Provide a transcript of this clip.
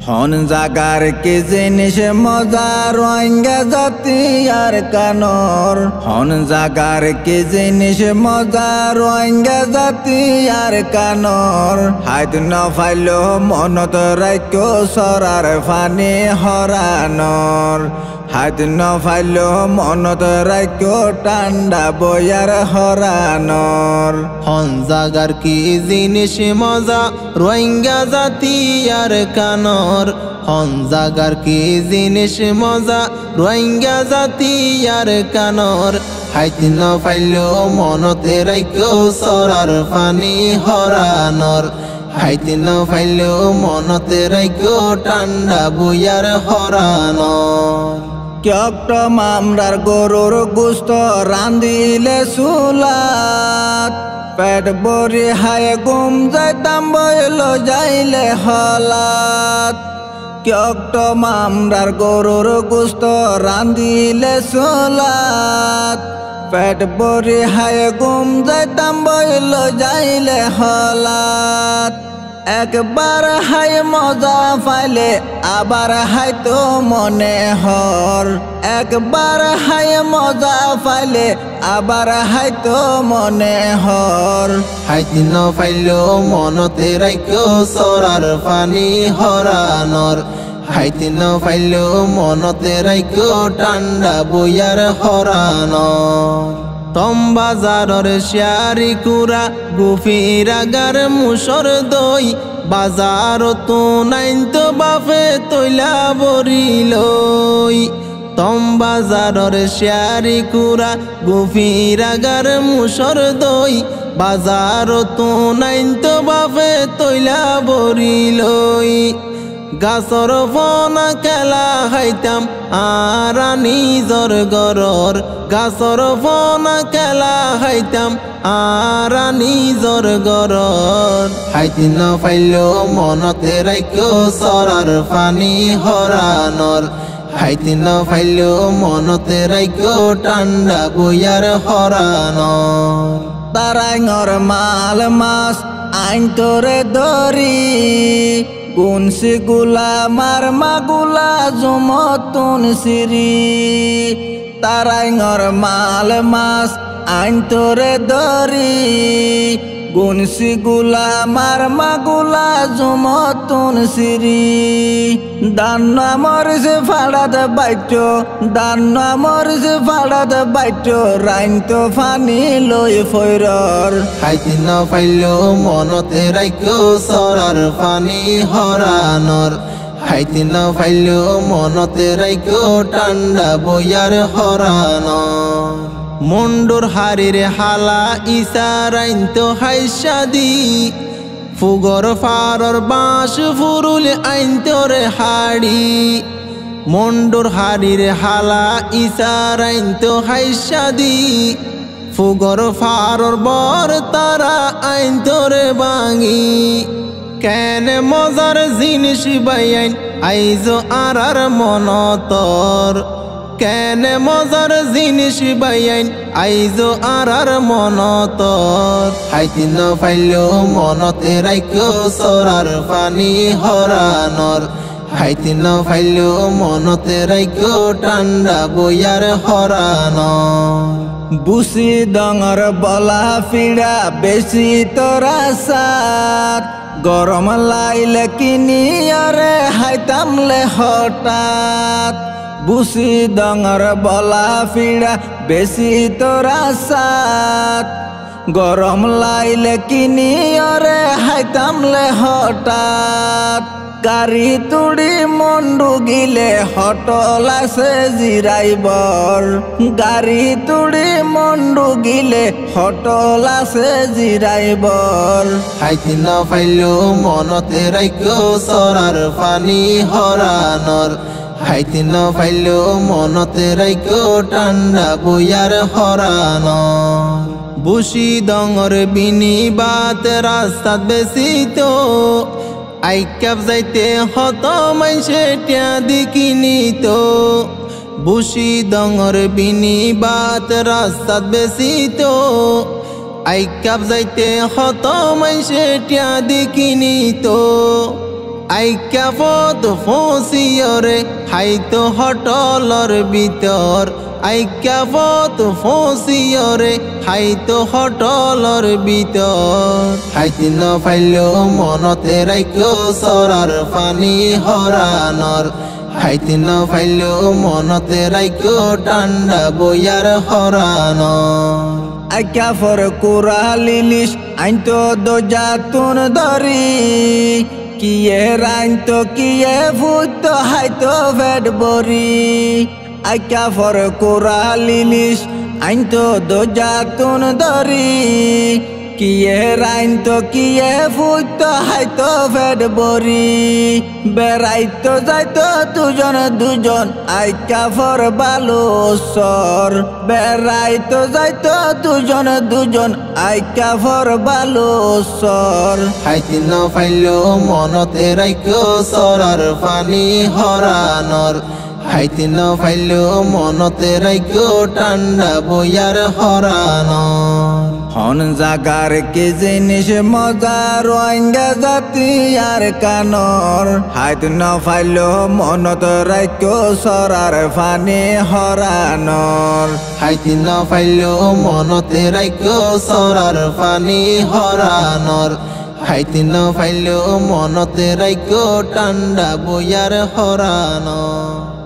হন জাগার কি জিনিস মজা রোহিঙ্গা জাতি আর কানর। হন জাগার কি জিনিস মজা রোহিঙ্গা জাতি আর কানর। হাত নফাইলো মনত রাখ্য সরার ফানি হরানর। হাত নফাইলো মনত রাখ্য ঠান্ডা বয়ার হরানর। হন জাগার কি জিনিস মজা রোহিঙ্গা জাতি আর কানর। হন জাগার কি জিনিস মজা রোহিঙ্গা জাতি আর কানর। হাইত নফাইলো মনতে রাখ্য সরার ফানি হরানর। হাইত নফাইলো মনতে রাখ্য ঠান্ডা বয়ার হরানর। ক্যক্ট মামরার গরুর গুস্ত রান্দিলে চুলাত। পেট বরি হায় গুম যাইতাম বইল যাইলে হলাত। ক্যক্ট মামরার গরুর গুস্ত রান্দিলে চুলাত। পেট বরি হায় গুম যাইতাম বইল যাইলে হলাত। একবার হাই মজা পাইলে আবার হাইতো মনে হর। একবার হাই মজা পাইলে আবার হাইতো মনে হর। হাইত নফাইলো মনতে রাখ্য সরার ফানি হরানর। হাইত নফাইলো মনতে রাখ্য ঠান্ডা বয়ার হরানর। টম বাজারর শিয়ারি কুড়া গুফিরাগার মুসর দই। বাজার তো নাইন তো বাফে তৈলা বরিলই। টম বাজারর শিয়ারি কুড়া গুফিরাগার মুসর দই। বাজার তো নাইন তো বাফে তৈলা বরিলই। গাছর ফনা খেলা খাইতাম আর নিজর গরর। গাছর ফনা খেলা খাইতাম আর নিজর গরর। হাইত নফাইলো মনতে রাখ্য সরার ফানি হরানর। হাইত নফাইলো মনতে রাখ্য ঠান্ডা বয়ার হরানর। তারাইঙর মাল মাছ আইন তোরে দরি। গুনসি গুলা মার মাগুলা জমতুন সিরি। তারাইঙর মাল মাছ আইন তোরে দরি। গুনসি গুলা মার মাগুলা জমতুন সিরি। দান্না মরিছে ফাড়াত বাইট। দান্না মরিছে ফাড়াত বাইট। রাইন তো ফানি লই ফৈরর। হাইত নফাইলো মনতে রাখ্য সরার ফানি হরানর। হাইত নফাইলো মনতে রাখ্য ঠান্ডা বয়ার হরানর। মন্ডুর হারির হালা ইসারাইন তো হাইসাদি। ফুগর ফারর বাঁশ ফুরুল আইন তোরে হাড়ি। মন্ডুর হারির হালা ইসারাইন তো হাইসাদি। ফুগর ফারর বর তারা আইন তোরে বাঙি। কেন মজার জিনিস বাইন আইজো আর মনতর। কেন মজার জিনিস বাইন আইজো আর মনতর। হাইত নফাইলো মনতে রাখ্য সরার ফানি হরানর। হাইত নফাইলো মনতে রাখ্য ঠান্ডা বয়ার হরানর। বুসি ডঙর বলা ফিরা বেশি তোরা সাত। গরম লাইলে কিনিয়রে হাইতামলে হঠাৎ। বুসি ডঙর বলা ফিরা বেশি তোরা সাত। গরম লাইলে কিনিয়রে হাইতামলে হঠাৎ। গাড়ি তুড়ি মন্ডু গিলে হটল আছে জিরাইবর। গাড়ি তুড়ি মন্ডু গিলে হটল আছে জিরাইবর। হাইত নফাইলো মনতে রাখ্য সরার ফানি হরানর। হাইত নফাইলো মনতে রাখ্য ঠান্ডা বয়ার হরানর। বুসি ডঙর বিনি বাত রাস্তাত বেশি তো। আইকাপ যাইতে হত মাইসে টিয়া দিকিনি তো। বুসি ডঙর বিনি বাত রাস্তাত বেশি তো। আইকাপ যাইতে হত মাইসে টিয়া দিকিনি তো। আইকা পদ ফসিয়রে হাইতো হটলর ভিতর আইকা পদ ফসিয়রে হাইতো হটলর ভিতর হাইতি ন ফাইলেও মনতে রাইকো সরার পানি হরানর হাইতি ন ফাইলেও মনতে রাইকো ঠান্ডা বইয়ার হরানর আইকা ফর কুরালিলিস আইনতো দোজাতুন ধরি কিয়ে রাইনতো কিয়ে ভূত হাইতো ভেট বরি আইকা ফর কুরালিলিস আইনতো দোজাতুন ধরি কিয়ে রাইনতো কিয়ে ভূত হাইতো ভেট বরি বেড়াইতো যাইতো দুজন দুজন আইকা ফর বালুসর বেড়াইতো যাইতো দুজন দুজন আইকা ফর বালুসর হাইতি ন ফাইলেও মনতে রাইকো সরার পানি হরানর হাইতি ন ফাইলেও মনতে রাইকো ঠান্ডা বইয়ার হরানর হন জাগার কি জিনিস মজা রোহিঙ্গা জাতি আর কানর হাইত ন ফাইলো মনত রাইকো সরার ফানি হরানর হাইতি ন ফাইলেও মনতে রাইকো সরার পানি হরানর হাইতি ন ফাইলেও মনতে রাইকো ঠান্ডা বইয়ার হরানর